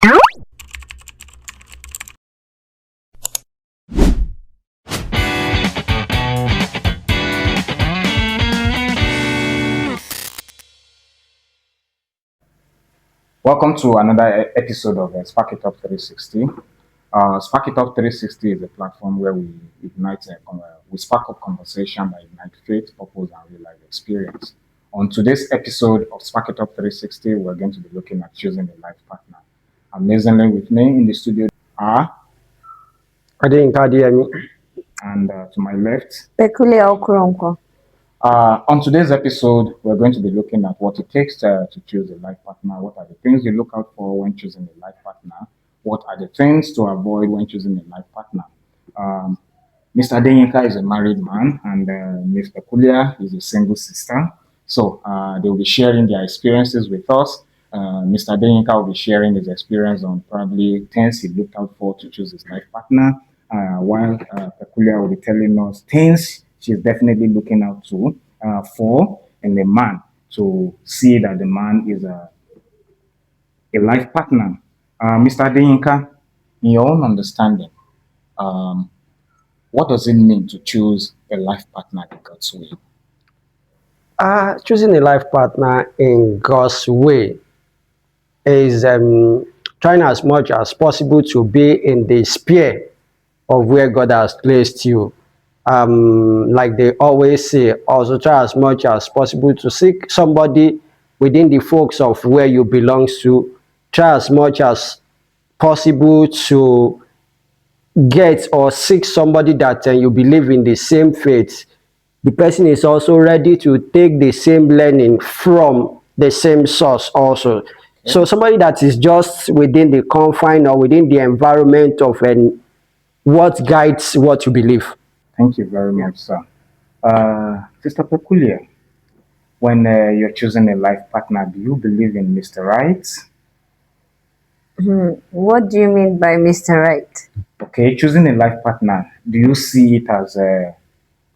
Welcome to another episode of Spark It Up 360. Spark It Up 360 is a platform where we we spark up conversation that ignite faith, purpose, and real life experience. On today's episode of Spark It Up 360, we're going to be looking at choosing a life partner. Amazingly, with me in the studio are, I didn't hear me. and to my left. Peculiar Okuronko. On today's episode, we're going to be looking at what it takes to choose a life partner. What are the things you look out for when choosing a life partner? What are the things to avoid when choosing a life partner? Mr. Denyinka is a married man, and Ms. Peculiar is a single sister. So they will be sharing their experiences with us. Mr. Denyinka will be sharing his experience on probably things he looked out for to choose his life partner, while Peculiar will be telling us things she's definitely looking out to for in a man to see that the man is a life partner. Mr. Denyinka, in your own understanding, what does it mean to choose a life partner in God's way? Choosing a life partner in God's way is trying as much as possible to be in the sphere of where God has placed you. Like they always say, also try as much as possible to seek somebody within the folks of where you belong to. Try as much as possible to get or seek somebody that you believe in the same faith. The person is also ready to take the same learning from the same source also. Okay. So somebody that is just within the confine or within the environment of what guides what you believe. Thank you very much, sir. Sister Peculiar, when you're choosing a life partner, do you believe in Mr. Right? What do you mean by Mr. Right? Okay, choosing a life partner, do you see it as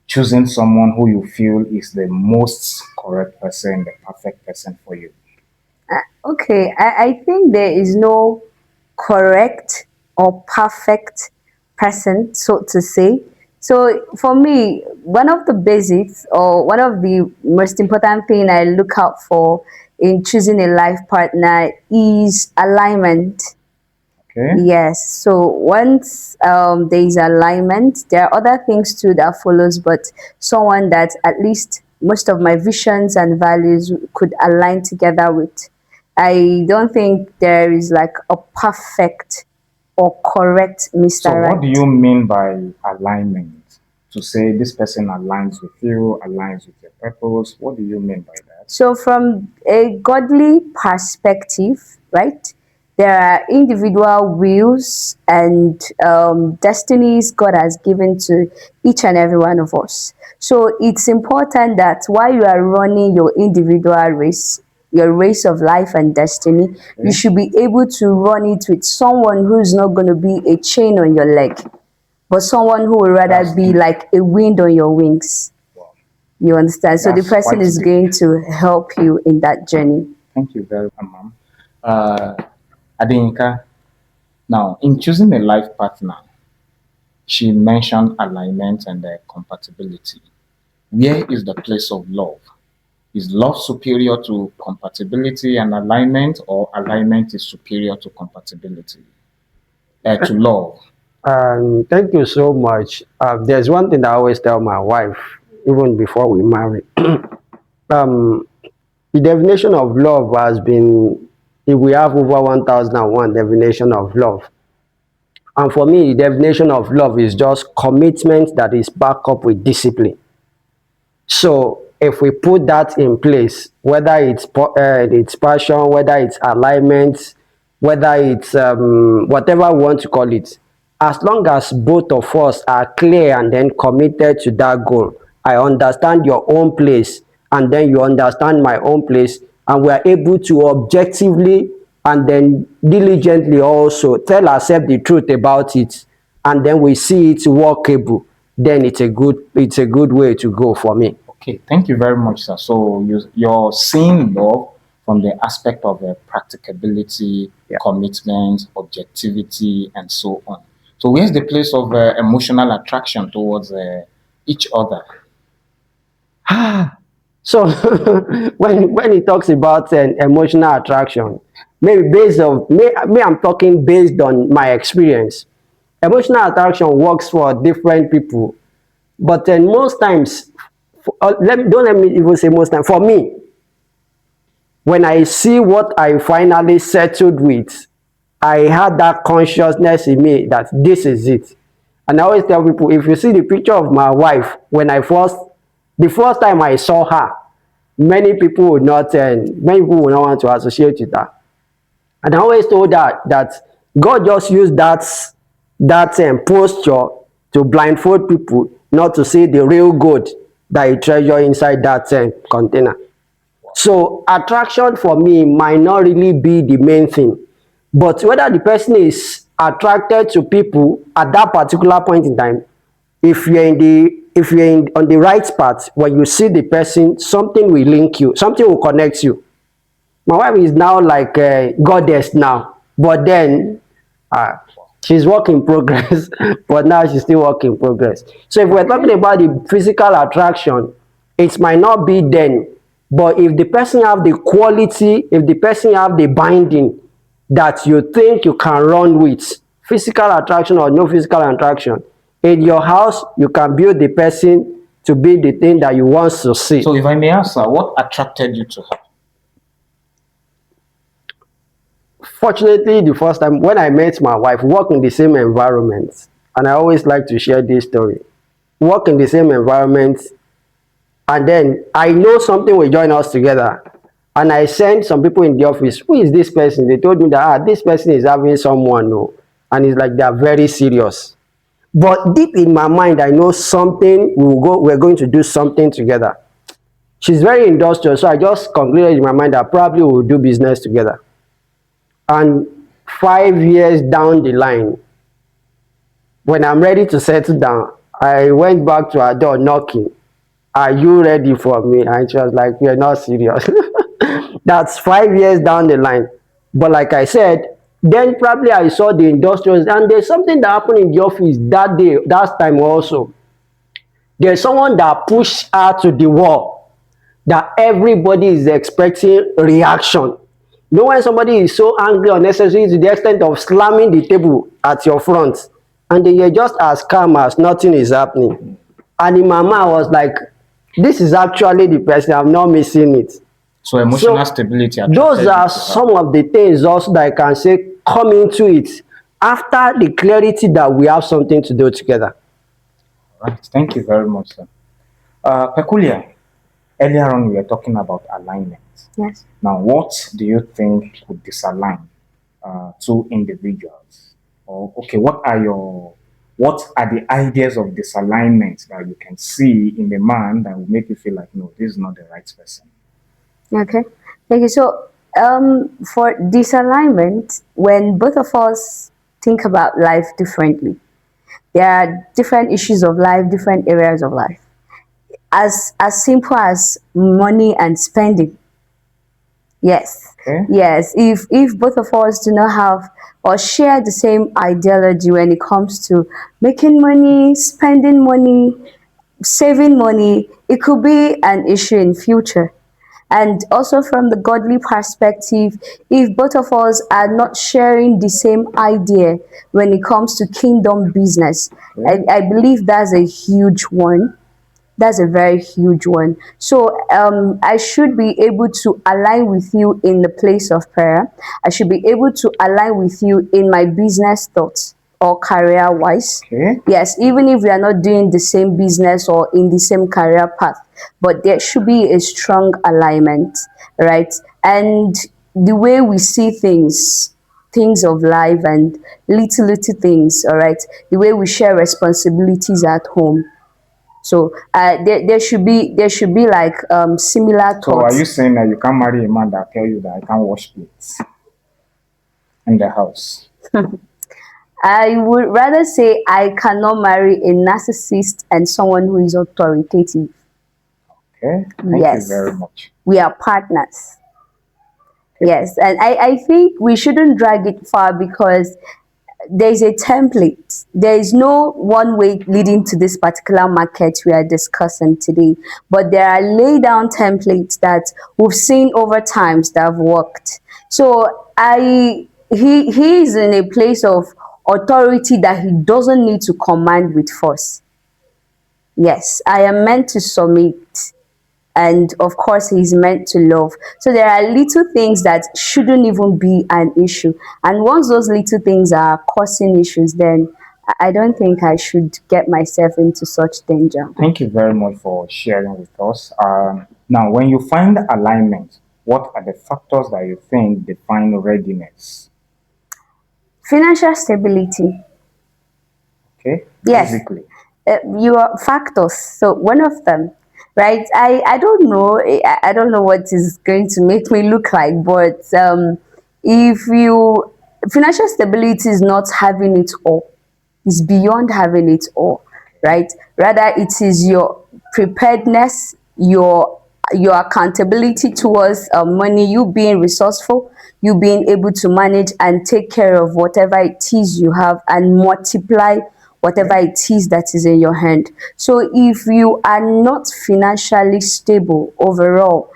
choosing someone who you feel is the most correct person, the perfect person for you? Okay, I think there is no correct or perfect person, so to say. So for me, one of the basics or one of the most important thing I look out for in choosing a life partner is alignment. Okay. Yes. So once there is alignment, there are other things too that follows, but someone that at least most of my visions and values could align together with. I don't think there is like a perfect or correct Mr. So Right. what do you mean by alignment? To say this person aligns with you, aligns with your purpose, what do you mean by that? So from a godly perspective, right, there are individual wills and destinies God has given to each and every one of us. So it's important that while you are running your individual race, your race of life and destiny, you should be able to run it with someone who's not going to be a chain on your leg, but someone who would rather be like a wind on your wings. Wow. You understand? So the person is going to help you in that journey. Thank you very much, ma'am. Adenika, now in choosing a life partner, she mentioned alignment and compatibility. Where is the place of love? Is love superior to compatibility and alignment, or alignment is superior to compatibility? To love? Thank you so much. There's one thing that I always tell my wife, even before we marry. The definition of love has been, if we have over 1001 definition of love. And for me, the definition of love is just commitment that is backed up with discipline. So if we put that in place, whether it's passion, whether it's alignment, whether it's whatever we want to call it, as long as both of us are clear and then committed to that goal, I understand your own place and then you understand my own place, and we are able to objectively and then diligently also tell ourselves the truth about it, and then we see it workable, then it's a good way to go for me. Okay, thank you very much, sir. So you're seeing love from the aspect of practicability, Yeah. commitment, objectivity, and so on. So where's the place of emotional attraction towards each other? So when he talks about an emotional attraction, maybe based on me, I'm talking based on my experience. Emotional attraction works for different people, but then most times, don't let me even say most times. For me, when I see what I finally settled with, I had that consciousness in me that this is it. And I always tell people, if you see the picture of my wife when the first time I saw her, many people would not want to associate with her. And I always told her that God just used that posture to blindfold people, not to see the real gold that He treasure inside that container. So attraction for me might not really be the main thing, but whether the person is attracted to people at that particular point in time, if you're on the right path, when you see the person, something will link you, something will connect you. My wife is now like a goddess now, but then she's work in progress. But now she's still work in progress. So if we're talking about the physical attraction, it might not be then, but if the person have the quality, if the person have the binding that you think you can run with, physical attraction or no physical attraction, in your house you can build the person to be the thing that you want to see. So if I may ask, what attracted you to her? Fortunately, the first time when I met my wife, we work in the same environment, and I always like to share this story. Work in the same environment, and then I know something will join us together. And I sent some people in the office, who is this person? They told me that this person is having someone, no, and it's like they are very serious. But deep in my mind, I know something we're going to do something together. She's very industrious, so I just concluded in my mind that probably we'll do business together. And 5 years down the line, when I'm ready to settle down, I went back to her door knocking. Are you ready for me? And she was like, we're not serious. That's 5 years down the line. But like I said, then probably I saw the industrials, and there's something that happened in the office that day, that time also. There's someone that pushed her to the wall, that everybody is expecting reaction. You know, when somebody is so angry unnecessarily to the extent of slamming the table at your front, and then you're just as calm as nothing is happening. And in my mind, I was like, this is actually the person, I'm not missing it. So emotional stability. Those are some of the things also that I can say come into it after the clarity that we have something to do together. Right. Thank you very much, sir. Peculiar, earlier on we were talking about alignment. Yes. Now, what do you think could disalign two individuals? Or okay, what are the ideas of disalignment that you can see in the man that will make you feel like, no, this is not the right person? Okay. Thank you. So, for disalignment, when both of us think about life differently, there are different issues of life, different areas of life. As simple as money and spending. Yes. Okay. Yes. If both of us do not have or share the same ideology when it comes to making money, spending money, saving money, it could be an issue in future. And also from the godly perspective, if both of us are not sharing the same idea when it comes to kingdom business, I believe that's a huge one. That's a very huge one. So I should be able to align with you in the place of prayer. I should be able to align with you in my business thoughts or career wise. Okay. Yes, even if we are not doing the same business or in the same career path, but there should be a strong alignment, right? And the way we see things of life and little things, all right? The way we share responsibilities at home. So there should be like similar thoughts. So are you saying that you can't marry a man that tell you that I can't wash plates in the house? I would rather say I cannot marry a narcissist and someone who is authoritative. Okay. Thank Yes. you very much. We are partners. Yes, and I think we shouldn't drag it far because there's a template. There is no one way leading to this particular market we are discussing today, but there are laid down templates that we've seen over times that have worked. So he is in a place of authority that he doesn't need to command with force. Yes, I am meant to submit, and of course he's meant to love. So there are little things that shouldn't even be an issue, and once those little things are causing issues, then I don't think I should get myself into such danger. Thank you very much for sharing with us. Now, when you find alignment, what are the factors that you think define readiness? Financial stability. Okay, Yes. basically. Your factors, so one of them, right? I don't know, I don't know what is going to make me look like, but if you financial stability is not having it all, is beyond having it all, right? Rather, it is your preparedness, your accountability towards money, you being resourceful, you being able to manage and take care of whatever it is you have and multiply whatever it is that is in your hand. So if you are not financially stable overall,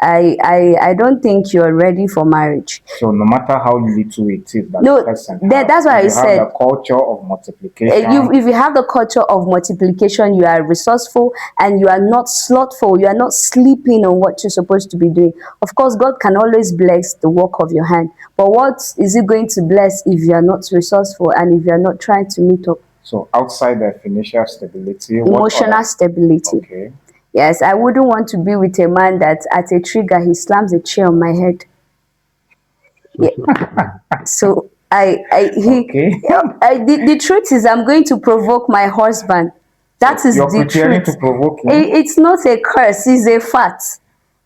I don't think you're ready for marriage. So no matter how little it is that No, the person that's why I if you said have the culture of multiplication. if you have the culture of multiplication, you are resourceful and you are not slothful, you are not sleeping on what you're supposed to be doing. Of course, God can always bless the work of your hand, but what is it going to bless if you are not resourceful and if you are not trying to meet up? So outside the financial stability, Emotional stability. Okay. Yes, I wouldn't want to be with a man that at a trigger he slams a chair on my head. Yeah. So Okay. the truth is I'm going to provoke my husband. That is You're the preparing truth. to provoke him. It's not a curse, it's a fact.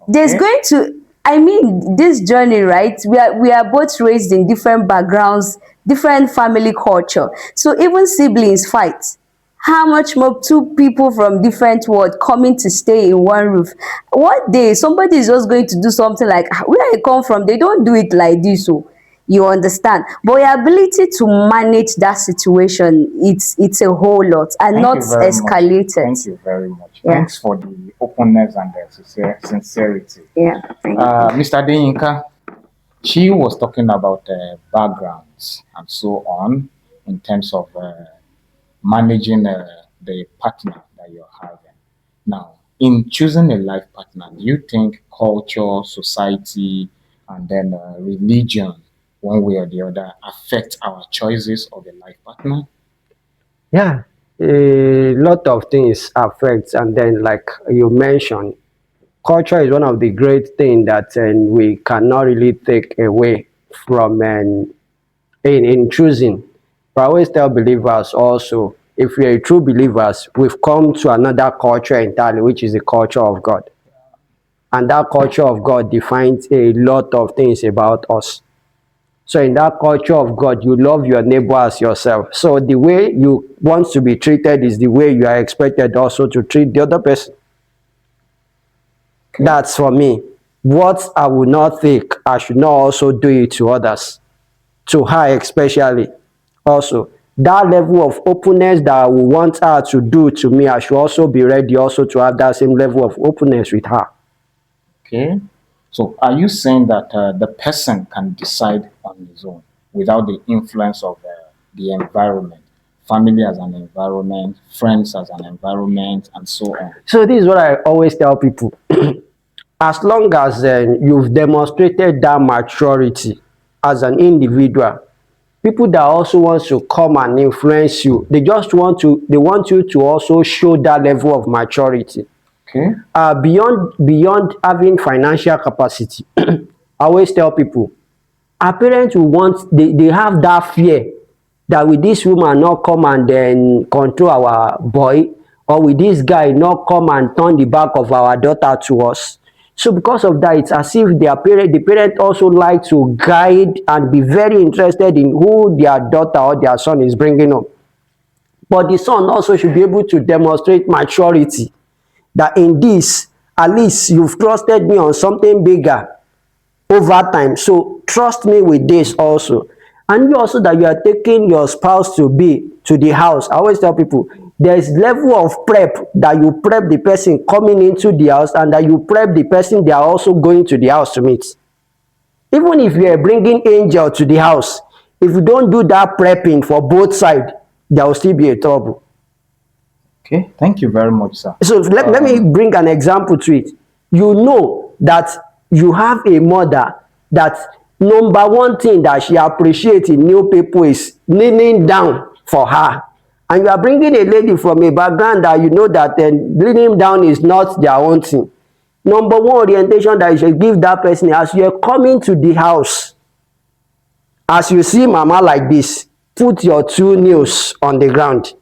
There's Okay. going to, I mean, this journey, right? We are both raised in different backgrounds, different family culture. So even siblings fight. How much more two people from different world coming to stay in one roof? One day somebody is just going to do something like, "Ah, where I come from, they don't do it like this." So you understand, but your ability to manage that situation, it's a whole lot and Thank not you very much. escalate it. Thank you very much. Yeah. Thanks for the openness and the sincerity. Yeah, thank you. Mr. Deyinka, she was talking about backgrounds and so on in terms of managing the partner that you're having. Now, in choosing a life partner, do you think culture, society, and then religion, one way or the other, affect our choices of a life partner? Yeah, a lot of things affect, and then like you mentioned, culture is one of the great things that we cannot really take away from in choosing. But I always tell believers also, if we are true believers, we've come to another culture entirely, which is the culture of God. And that culture of God defines a lot of things about us. So in that culture of God, you love your neighbor as yourself. So the way you want to be treated is the way you are expected also to treat the other person. That's for me. What I will not think, I should not also do it to others. To her especially. Also, that level of openness that I will want her to do to me, I should also be ready also to have that same level of openness with her. Okay. So, are you saying that the person can decide on his own without the influence of the environment, family as an environment, friends as an environment, and so on? So this is what I always tell people. As long as you've demonstrated that maturity as an individual, people that also want to come and influence you, they want you to also show that level of maturity. Okay. Beyond having financial capacity, I always tell people, our parents will want, they have that fear that with this woman not come and then control our boy, or with this guy not come and turn the back of our daughter to us. So because of that, it's as if the parent also like to guide and be very interested in who their daughter or their son is bringing up. But the son also should be able to demonstrate maturity, that in this, at least you've trusted me on something bigger. over time. So trust me with this also. And you also that you are taking your spouse to be to the house. I always tell people there is level of prep that you prep the person coming into the house and that you prep the person they are also going to the house to meet. Even if you are bringing angel to the house, if you don't do that prepping for both sides, there will still be a trouble. Okay, thank you very much, sir. So let me bring an example to it. You know that you have a mother that number one thing that she appreciates in new people is kneeling down for her. And you are bringing a lady from a background that you know that kneeling down is not their own thing. Number one orientation that you should give that person as you are coming to the house, as you see mama like this, put your 2 nails on the ground.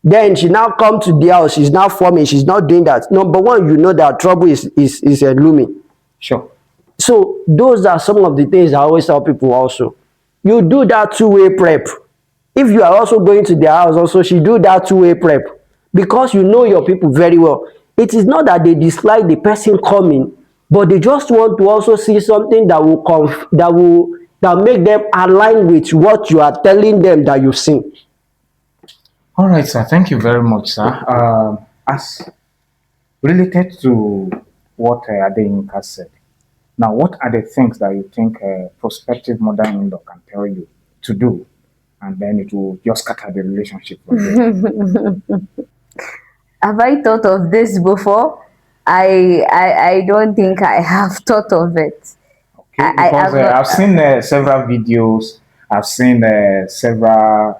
Then she now come to the house, she's now forming, she's not doing that. Number one, you know that trouble is looming. Sure. So those are some of the things I always tell people also. You do that two-way prep. If you are also going to their house also, she do that two-way prep. Because you know your people very well. It is not that they dislike the person coming, but they just want to also see something that will make them align with what you are telling them that you've seen. All right, sir. Thank you very much, sir. As related to what Adeyinka said, now what are the things that you think a prospective mother-in-law can tell you to do, and then it will just scatter the relationship from there? Have I thought of this before? I don't think I have thought of it. Okay, because I've seen several videos. I've seen several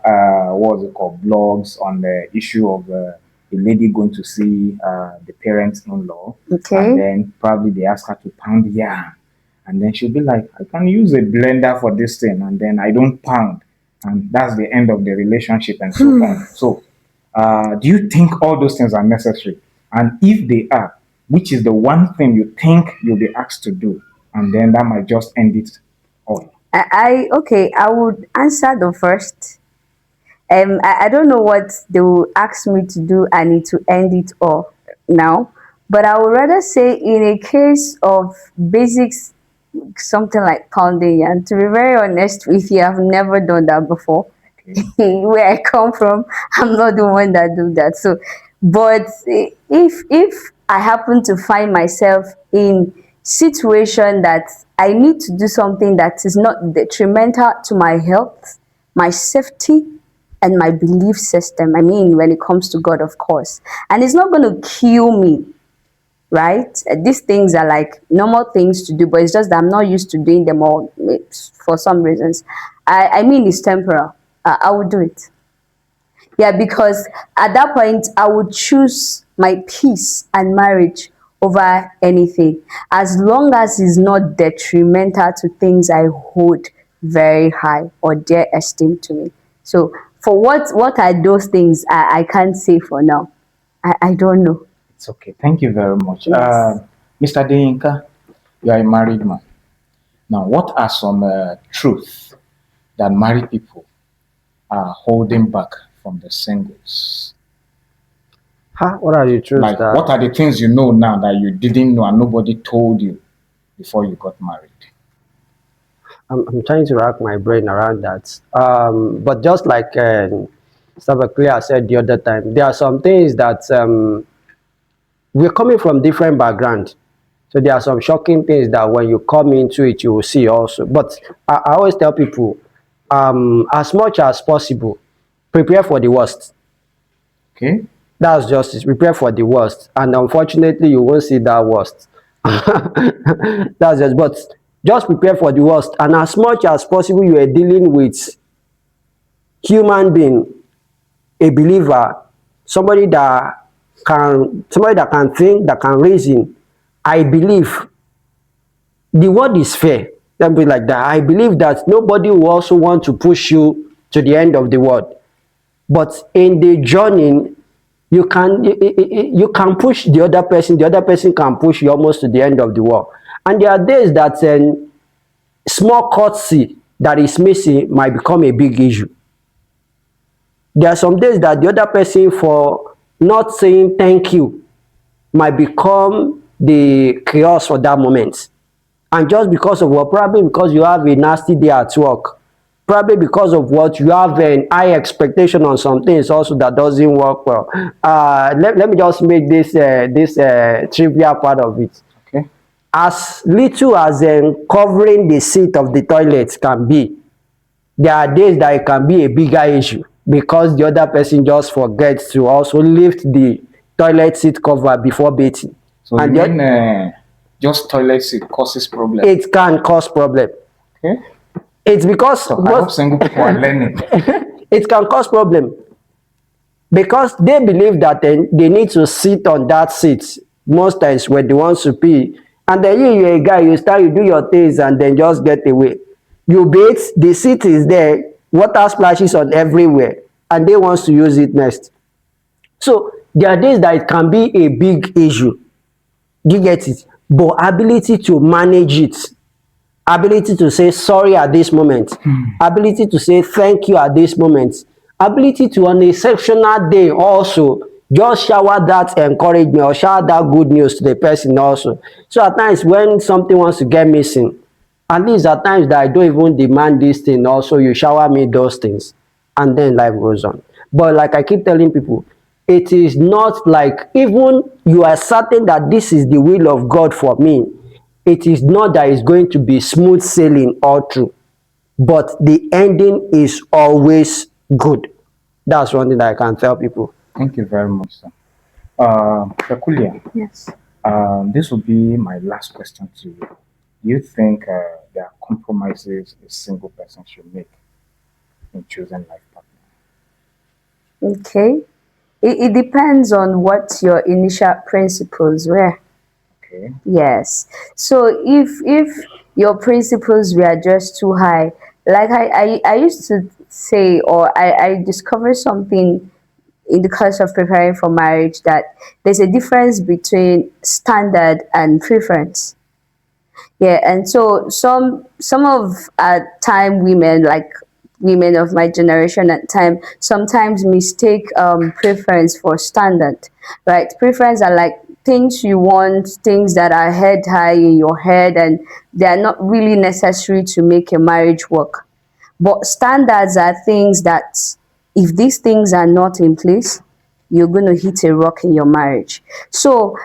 what's it called, blogs on the issue of a lady going to see the parents-in-law, Okay. and then probably they ask her to pound yam, and then she'll be like, "I can use a blender for this thing," and then I don't pound, and that's the end of the relationship and so on. So, do you think all those things are necessary? And if they are, which is the one thing you think you'll be asked to do, and then that might just end it all? I would answer the first. I don't know what they will ask me to do. I need to end it all now. But I would rather say in a case of basics, something like pounding. And to be very honest with you, I've never done that before. Where I come from, I'm not the one that do that. So, but if I happen to find myself in situation that I need to do something that is not detrimental to my health, my safety, and my belief system. I mean, when it comes to God, of course, and it's not going to kill me, right? These things are like normal things to do, but it's just that I'm not used to doing them all for some reasons. I mean, it's temporal. I would do it. Yeah, because at that point, I would choose my peace and marriage over anything, as long as it's not detrimental to things I hold very high or dear esteem to me. So, for what are those things? I can't say for now. I don't know. It's okay. Thank you very much. Yes. Mr. Deyinka, you are a married man. Now, what are some truths that married people are holding back from the singles? What are the truths Like, that what are the things you know now that you didn't know and nobody told you before you got married? I'm trying to rack my brain around that. But just like Sabaklia said the other time, there are some things that we're coming from different backgrounds. So there are some shocking things that when you come into it, you will see also. But I always tell people, as much as possible, prepare for the worst. Okay. That's just it. Prepare for the worst. And unfortunately, you won't see that worst. That's just, but just prepare for the worst. And as much as possible, you are dealing with human being, a believer, somebody that can think, that can reason. I believe the word is fair. Let me be like that. I believe that nobody will also want to push you to the end of the world. But in the journey, you can push the other person can push you almost to the end of the world. And there are days that small courtesy that is missing might become a big issue. There are some days that the other person, for not saying thank you, might become the chaos for that moment. And just because of what? Probably because you have a nasty day at work. Probably because of what? You have an high expectation on some things also that doesn't work well. Let me just make this trivia part of it. Okay. As little as covering the seat of the toilet can be, there are days that it can be a bigger issue because the other person just forgets to also lift the toilet seat cover before bathing. So And you mean just toilet seat causes problem? it can cause problem. Okay. It's because So I hope single people are learning. it can cause problem because they believe that they need to sit on that seat most times when they want to pee, and then you're a guy, you do your things and then just get away. You bathe, the seat is there, water splashes on everywhere, and they want to use it next. So there are days that it can be a big issue. You get it? But ability to manage it, ability to say sorry at this moment, ability to say thank you at this moment, ability to on a exceptional day also just shower that encouragement or shower that good news to the person also. So at times when something wants to get missing, at least at times that I don't even demand this thing also, you shower me those things and then life goes on. But like I keep telling people, it is not like even you are certain that this is the will of God for me, it is not that it's going to be smooth sailing all through, but the ending is always good. That's one thing that I can tell people. Thank you very much, sir. Peculiar, Yes. this will be my last question to you. Do you think there are compromises a single person should make in choosing life partner? Okay. It depends on what your initial principles were. Okay. Yes. So if your principles were just too high, like I used to say, or I discovered something in the course of preparing for marriage, that there's a difference between standard and preference. Yeah, and so some of time women, like women of my generation at time, sometimes mistake preference for standard, right? Preference are like things you want, things that are head high in your head, and they are not really necessary to make a marriage work. But standards are things that, if these things are not in place, you're going to hit a rock in your marriage. So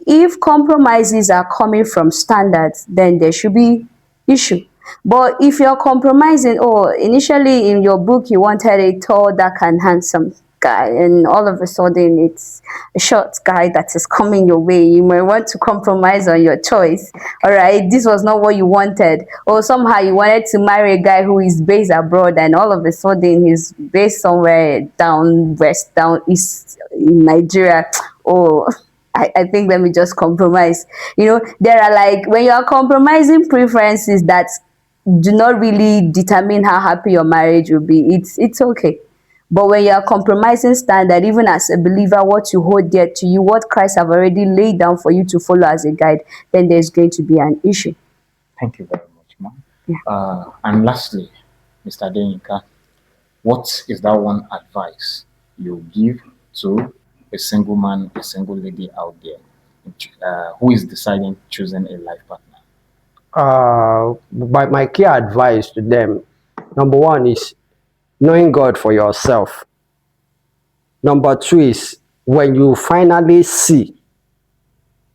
if compromises are coming from standards, then there should be issue. But if you're compromising, oh, initially in your book you wanted a tall, dark, and handsome guy, and all of a sudden it's a short guy that is coming your way, you may want to compromise on your choice. All right, this was not what you wanted, or somehow you wanted to marry a guy who is based abroad, and all of a sudden he's based somewhere down west, down east in Nigeria. Oh, I think let me just compromise. There are, like, when you are compromising preferences that do not really determine how happy your marriage will be, it's okay. But when you are compromising standard, even as a believer, what you hold dear to you, what Christ have already laid down for you to follow as a guide, then there's going to be an issue. Thank you very much, ma'am. Yeah. And lastly, Mr. Denyika, what is that one advice you give to a single man, a single lady out there who is deciding choosing a life partner? My key advice to them, number one is knowing God for yourself. Number two is when you finally see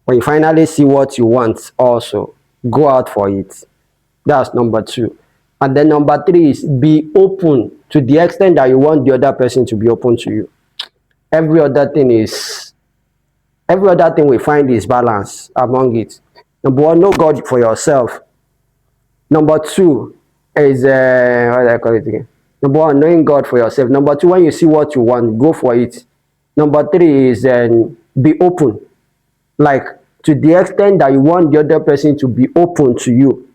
what you want, also go out for it. That's number two. And then number three is be open to the extent that you want the other person to be open to you. Every other thing we find is balance among it. Number one, know God for yourself. Number two is what do I call it again? Number one, knowing God for yourself. Number two, when you see what you want, go for it. Number three is be open. Like, to the extent that you want the other person to be open to you,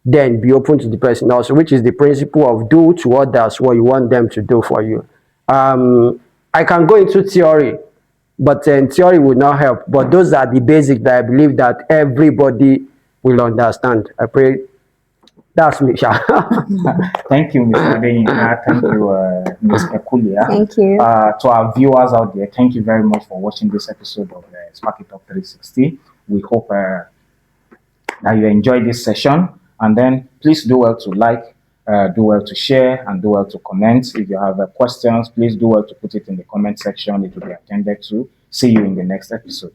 then be open to the person also, which is the principle of do to others what you want them to do for you. I can go into theory, but theory will not help. But those are the basics that I believe that everybody will understand. I pray. That's me, Sha. Thank you, Mr. Denyika. Thank you, Ms. Peculiar. Thank you. To our viewers out there, thank you very much for watching this episode of Spark It Up 360. We hope that you enjoyed this session. And then please do well to like, do well to share, and do well to comment. If you have questions, please do well to put it in the comment section. It will be attended to. See you in the next episode.